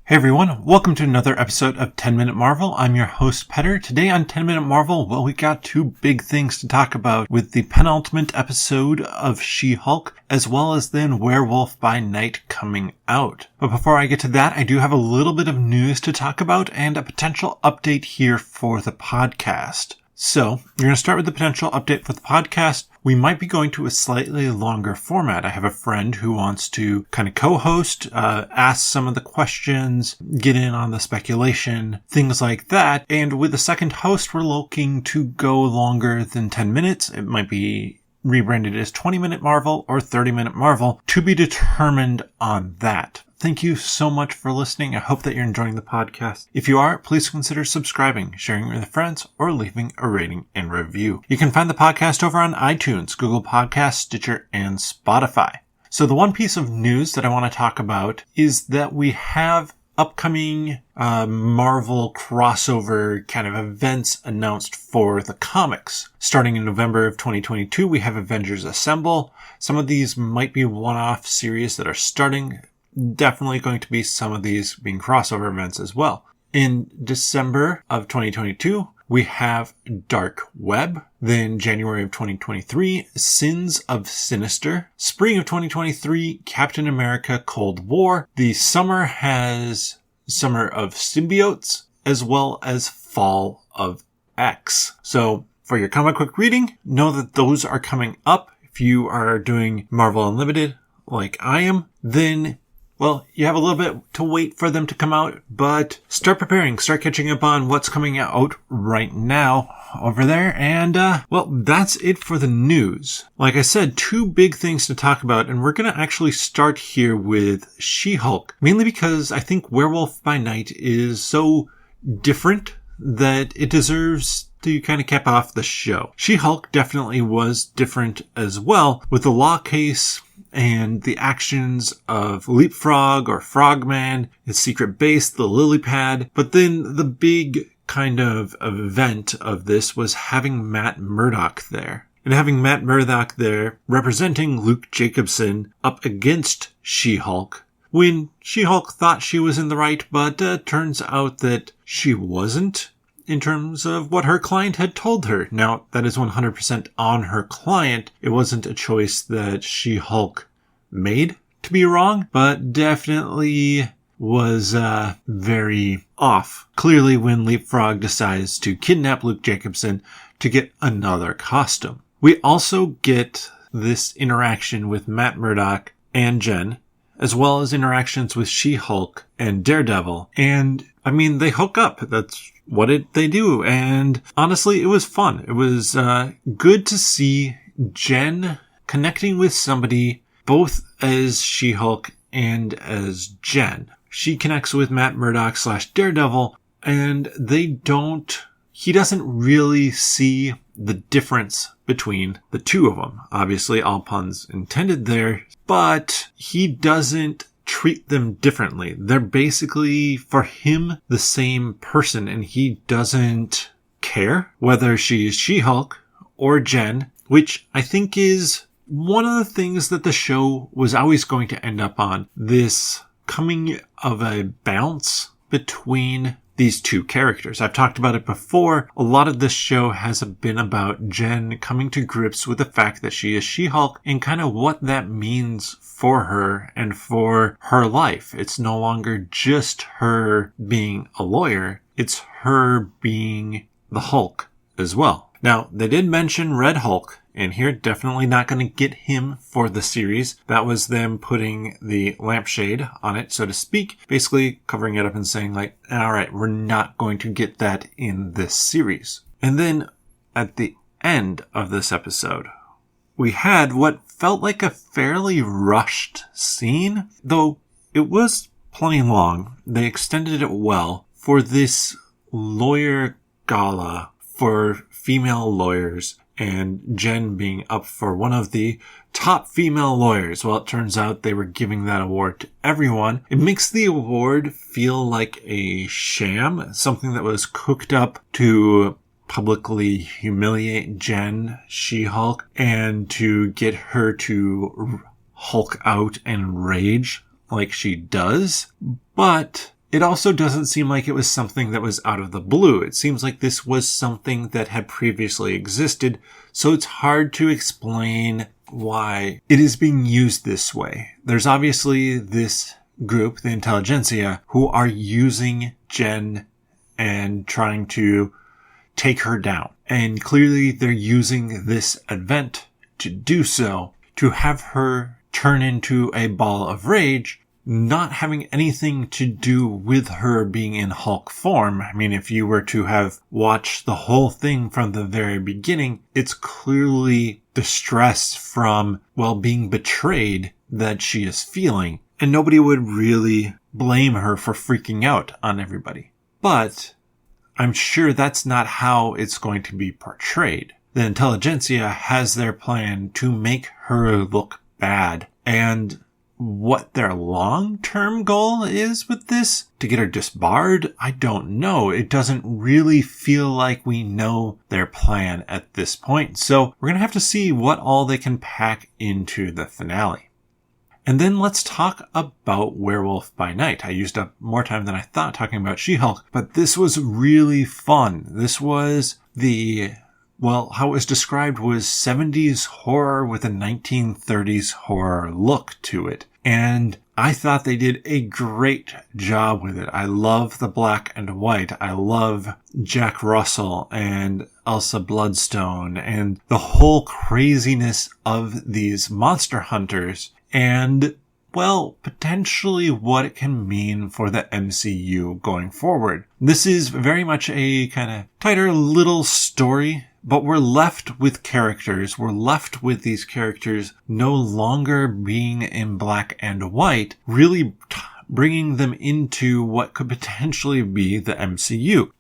Hey everyone, welcome to another episode of 10 Minute Marvel. I'm your host, Petter. Today on 10 Minute Marvel, well, we got two big things to talk about with the penultimate episode of She Hulk, as well as then Werewolf by Night coming out. But before I get to that, I do have a little bit of news to talk about and a potential update here for the podcast. So, we're going to start with the potential update for the podcast. We might be going to a slightly longer format. I have a friend who wants to kind of co-host, ask some of the questions, get in on the speculation, things like that. And with the second host, we're looking to go longer than 10 minutes. It might be rebranded as 20-minute Marvel or 30-minute Marvel, to be determined on that. Thank you so much for listening. I hope that you're enjoying the podcast. If you are, please consider subscribing, sharing with friends, or leaving a rating and review. You can find the podcast over on iTunes, Google Podcasts, Stitcher, and Spotify. So the one piece of news that I want to talk about is that we have upcoming Marvel crossover kind of events announced for the comics. Starting in November of 2022, we have Avengers Assemble. Some of these might be one-off series that are starting. Definitely going to be some of these being crossover events as well. In December of 2022, we have Dark Web. Then January of 2023, Sins of Sinister. Spring of 2023, Captain America Cold War. The summer has Summer of Symbiotes, as well as Fall of X. So for your comic book reading, know that those are coming up. If you are doing Marvel Unlimited like I am, then well, you have a little bit to wait for them to come out, but start preparing, start catching up on what's coming out right now over there. And, well, that's it for the news. Like I said, two big things to talk about, and we're going to actually start here with She Hulk, mainly because I think Werewolf by Night is so different that it deserves to kind of cap off the show. She Hulk definitely was different as well, with the law case and the actions of Leapfrog or Frogman, his secret base, the lily pad. But then the big kind of event of this was having Matt Murdock there. And having Matt Murdock there representing Luke Jacobson up against She Hulk, when She Hulk thought she was in the right, but turns out that she wasn't in terms of what her client had told her. Now, that is 100% on her client. It wasn't a choice that She Hulk made to be wrong, but definitely was very off. Clearly, when Leapfrog decides to kidnap Luke Jacobson to get another costume. We also get this interaction with Matt Murdock and Jen, as well as interactions with She Hulk and Daredevil. And I mean, they hook up. That's what they do. And honestly, it was fun. It was good to see Jen connecting with somebody both as She Hulk and as Jen. She connects with Matt Murdock / Daredevil, and he doesn't really see the difference between the two of them. Obviously, all puns intended there, but he doesn't treat them differently. They're basically, for him, the same person, and he doesn't care whether she is She Hulk or Jen, which I think is one of the things that the show was always going to end up on, this coming of a balance between these two characters. I've talked about it before. A lot of this show has been about Jen coming to grips with the fact that she is She Hulk and kind of what that means for her and for her life. It's no longer just her being a lawyer. It's her being the Hulk as well. Now, they did mention Red Hulk in here. Definitely not going to get him for the series. That was them putting the lampshade on it, so to speak, basically covering it up and saying like, all right, we're not going to get that in this series. And then at the end of this episode, we had what felt like a fairly rushed scene, though it was plenty long. They extended it well for this lawyer gala for female lawyers, and Jen being up for one of the top female lawyers. Well, it turns out they were giving that award to everyone. It makes the award feel like a sham, something that was cooked up to publicly humiliate Jen, She Hulk, and to get her to Hulk out and rage like she does. But it also doesn't seem like it was something that was out of the blue. It seems like this was something that had previously existed, so it's hard to explain why it is being used this way. There's obviously this group, the intelligentsia, who are using Jen and trying to take her down. And clearly they're using this event to do so, to have her turn into a ball of rage, not having anything to do with her being in Hulk form. I mean, if you were to have watched the whole thing from the very beginning, it's clearly the stress from, being betrayed that she is feeling. And nobody would really blame her for freaking out on everybody. But I'm sure that's not how it's going to be portrayed. The intelligentsia has their plan to make her look bad. And what their long-term goal is with this, to get her disbarred, I don't know. It doesn't really feel like we know their plan at this point. So we're going to have to see what all they can pack into the finale. And then let's talk about Werewolf by Night. I used up more time than I thought talking about She Hulk, but this was really fun. This was how it was described was 70s horror with a 1930s horror look to it. And I thought they did a great job with it. I love the black and white. I love Jack Russell and Elsa Bloodstone and the whole craziness of these monster hunters and, potentially what it can mean for the MCU going forward. This is very much a kind of tighter little story, but we're left with characters. We're left with these characters no longer being in black and white, really bringing them into what could potentially be the MCU.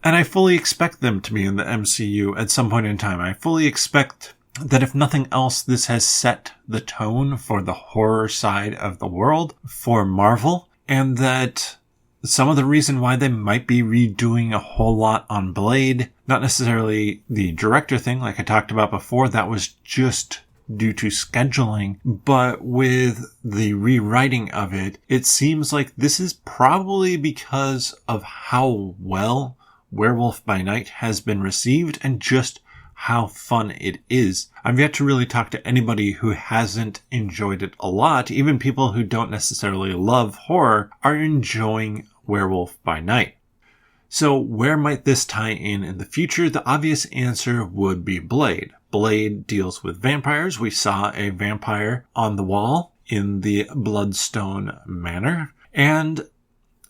And I fully expect them to be in the MCU at some point in time. I fully expect that if nothing else, this has set the tone for the horror side of the world for Marvel, and that some of the reason why they might be redoing a whole lot on Blade, not necessarily the director thing like I talked about before, that was just due to scheduling, but with the rewriting of it, it seems like this is probably because of how well Werewolf by Night has been received and just how fun it is. I've yet to really talk to anybody who hasn't enjoyed it a lot. Even people who don't necessarily love horror are enjoying Werewolf by Night. So where might this tie in the future? The obvious answer would be Blade. Blade deals with vampires. We saw a vampire on the wall in the Bloodstone Manor. And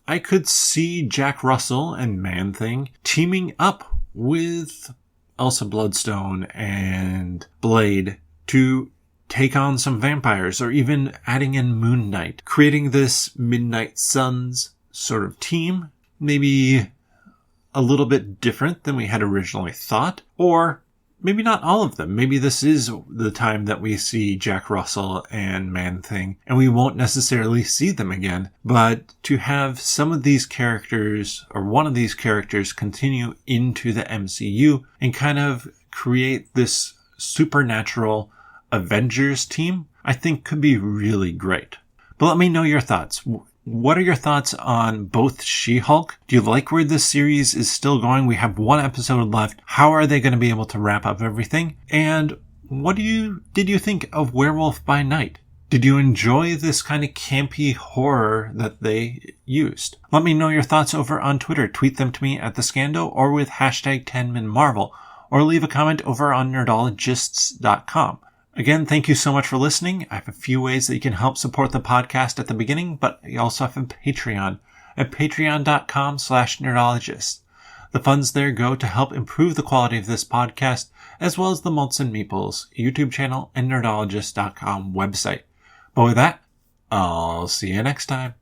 I could see Jack Russell and Man-Thing teaming up with Elsa Bloodstone and Blade to take on some vampires, or even adding in Moon Knight, creating this Midnight Suns sort of team, maybe a little bit different than we had originally thought, or maybe not all of them. Maybe this is the time that we see Jack Russell and Man-Thing, and we won't necessarily see them again. But to have some of these characters, or one of these characters, continue into the MCU and kind of create this supernatural Avengers team, I think could be really great. But let me know your thoughts. What are your thoughts on both She-Hulk? Do you like where this series is still going? We have one episode left. How are they going to be able to wrap up everything? And what did you think of Werewolf by Night? Did you enjoy this kind of campy horror that they used? Let me know your thoughts over on Twitter. Tweet them to me at @thescando or with hashtag 10minmarvel, or leave a comment over on nerdologists.com. Again, thank you so much for listening. I have a few ways that you can help support the podcast at the beginning, but you also have a Patreon at patreon.com/nerdologists. The funds there go to help improve the quality of this podcast, as well as the Malts and Meeples YouTube channel and nerdologist.com website. But with that, I'll see you next time.